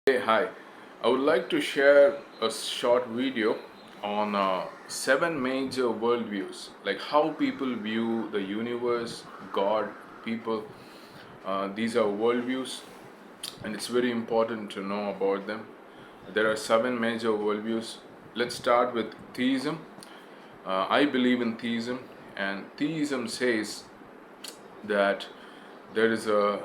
Hey, hi. I would like to share a short video on seven major worldviews, like how people view the universe, God, people. These are worldviews, and it's very important to know about them. There are seven major worldviews. Let's start with theism. I believe in theism, and theism says that there is a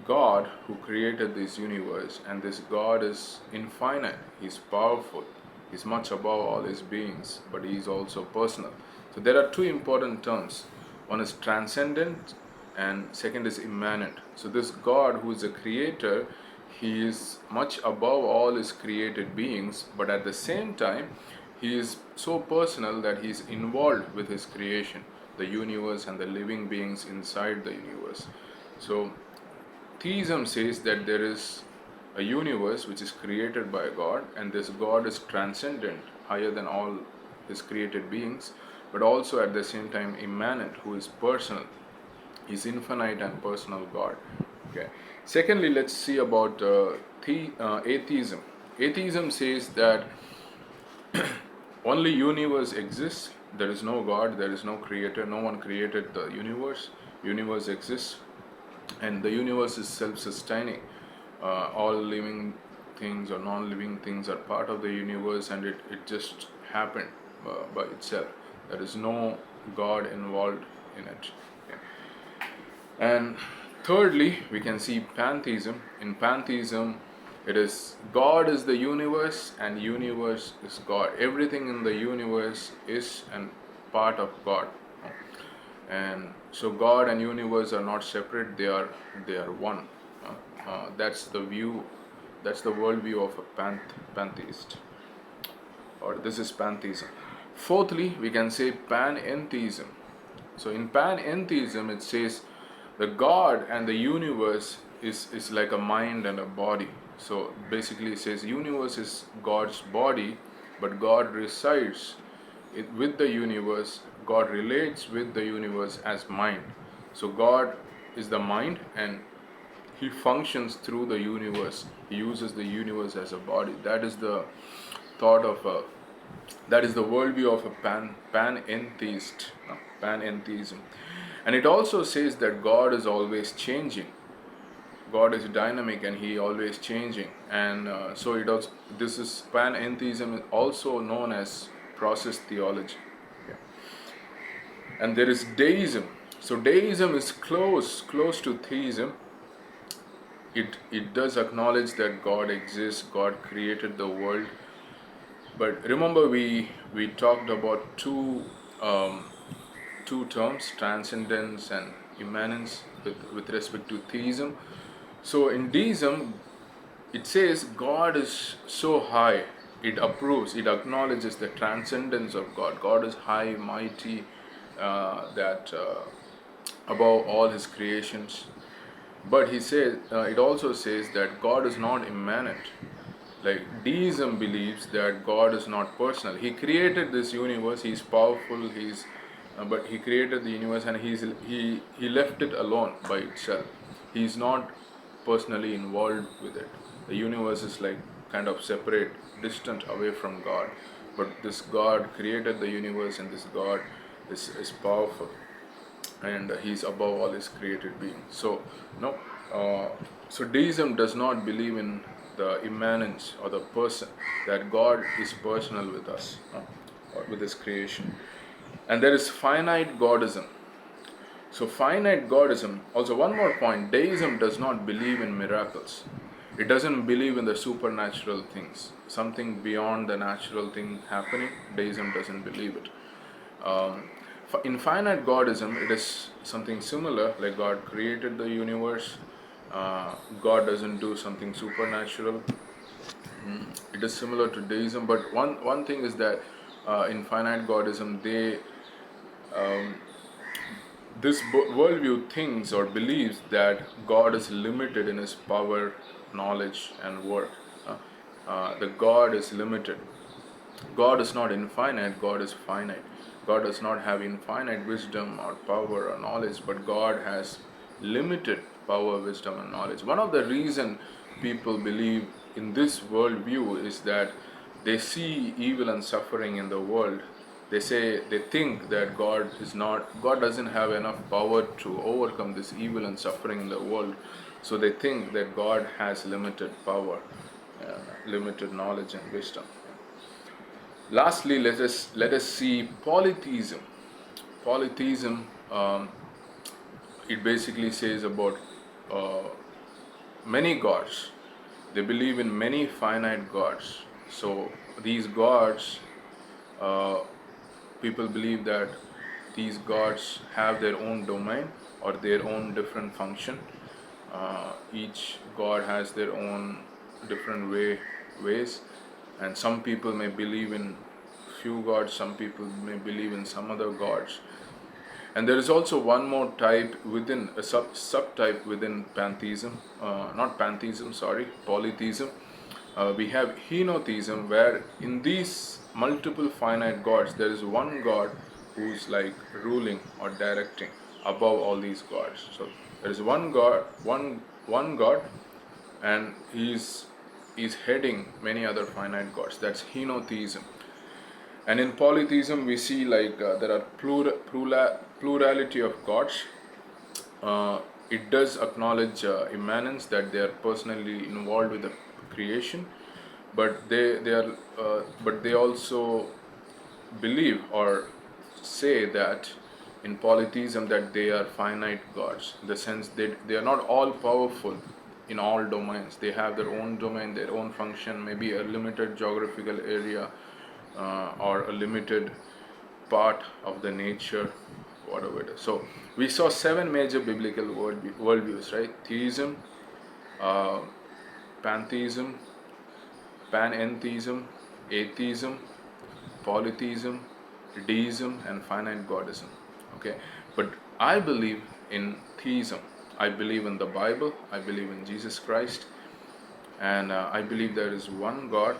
God who created this universe, and this God is infinite, He's powerful, He's much above all His beings, but He is also personal. So there are two important terms. One is transcendent, and second is immanent. So this God who is a creator, He is much above all His created beings, but at the same time, He is so personal that He is involved with His creation, the universe, and the living beings inside the universe. So theism says that there is a universe which is created by God, and this God is transcendent, higher than all his created beings, but also at the same time immanent, who is personal. He's infinite and personal God. Okay. Secondly, let's see about atheism. Atheism says that only universe exists. There is no God. There is no creator. No one created the universe. Universe exists, and the universe is self-sustaining. All living things or non-living things are part of the universe, and it just happened by itself. There is no God involved in it. Okay. And thirdly, we can see pantheism. In pantheism, it is God is the universe and universe is God. Everything in the universe is and part of God. And so God and universe are not separate, they are one. That's the view, that's the worldview of a pantheist, or this is pantheism. Fourthly, we can say panentheism. So in panentheism, it says the God and the universe is like a mind and a body. So basically, it says universe is God's body, but God resides with the universe. God relates with the universe as mind. So God is the mind, and he functions through the universe. He uses the universe as a body. That is the thought of a, that is the worldview of a panentheist, panentheism. And it also says that God is always changing. God is dynamic and He always changing. And so it also, this is panentheism, also known as process theology. Yeah. And there is deism. So deism is close to theism. It does acknowledge that God exists, God created the world. But remember, we talked about two terms, transcendence and immanence, with respect to theism. So in deism, it says God is so high, it approves, it acknowledges the transcendence of God. God is high, mighty, that above all His creations. But he says, it also says that God is not immanent. Like deism believes that God is not personal. He created this universe. He's powerful. But He created the universe, and he left it alone by itself. He's not personally involved with it. The universe is like kind of separate, distant away from God. But this God created the universe, and this God is powerful, and He's above all His created beings. So no, so deism does not believe in the immanence or the person, that God is personal with us, or with His creation. And there is finite Godism. So finite Godism, also one more point, deism does not believe in miracles. It doesn't believe in the supernatural things, something beyond the natural thing happening. Deism doesn't believe it. Um, in finite Godism, it is something similar, like God created the universe. God doesn't do something supernatural. It is similar to deism, but one thing is that in finite Godism, this worldview thinks or believes that God is limited in His power, knowledge, and work. The God is limited. God is not infinite, God is finite. God does not have infinite wisdom or power or knowledge, but God has limited power, wisdom, and knowledge. One of the reason people believe in this worldview is that they see evil and suffering in the world. They think that God doesn't have enough power to overcome this evil and suffering in the world. So they think that God has limited power, limited knowledge and wisdom. Lastly, let us see polytheism. Polytheism, it basically says about uh, many gods. They believe in many finite gods. So these gods, uh, people believe that these gods have their own domain or their own different function. Each god has their own different ways, and some people may believe in few gods, some people may believe in some other gods. And there is also one more type within a subtype within pantheism, not pantheism, sorry, polytheism. We have henotheism, where in these multiple finite gods, there is one god who's like ruling or directing above all these gods. So there is one god, one god, and he's heading many other finite gods. That's henotheism. And in polytheism, we see like there are plurality of gods. Uh, it does acknowledge immanence, that they are personally involved with the creation, but they also believe or say that in polytheism that they are finite gods, in the sense they are not all powerful in all domains. They have their own domain, their own function, maybe a limited geographical area, or a limited part of the nature, whatever it is. So we saw seven major biblical worldviews, right? Theism, uh, pantheism, panentheism, atheism, polytheism, deism, and finite godism. Okay, but I believe in theism. I believe in the Bible. I believe in Jesus Christ, and I believe there is one God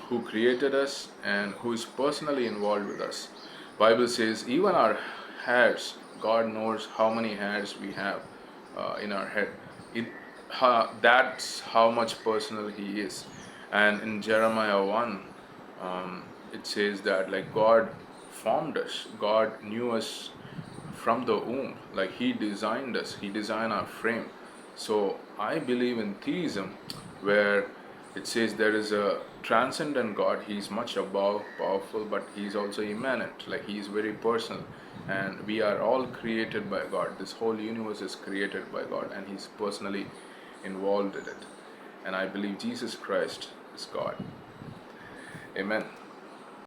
who created us and who is personally involved with us. Bible says even our hairs, God knows how many hairs we have in our head. That's how much personal He is. And in Jeremiah 1, it says that like God formed us, God knew us from the womb, like He designed us, He designed our frame. So I believe in theism, where it says there is a transcendent God. He's much above powerful, but He's also immanent, like He is very personal, and we are all created by God. This whole universe is created by God, and He's personally involved in it. And I believe Jesus Christ is God. Amen.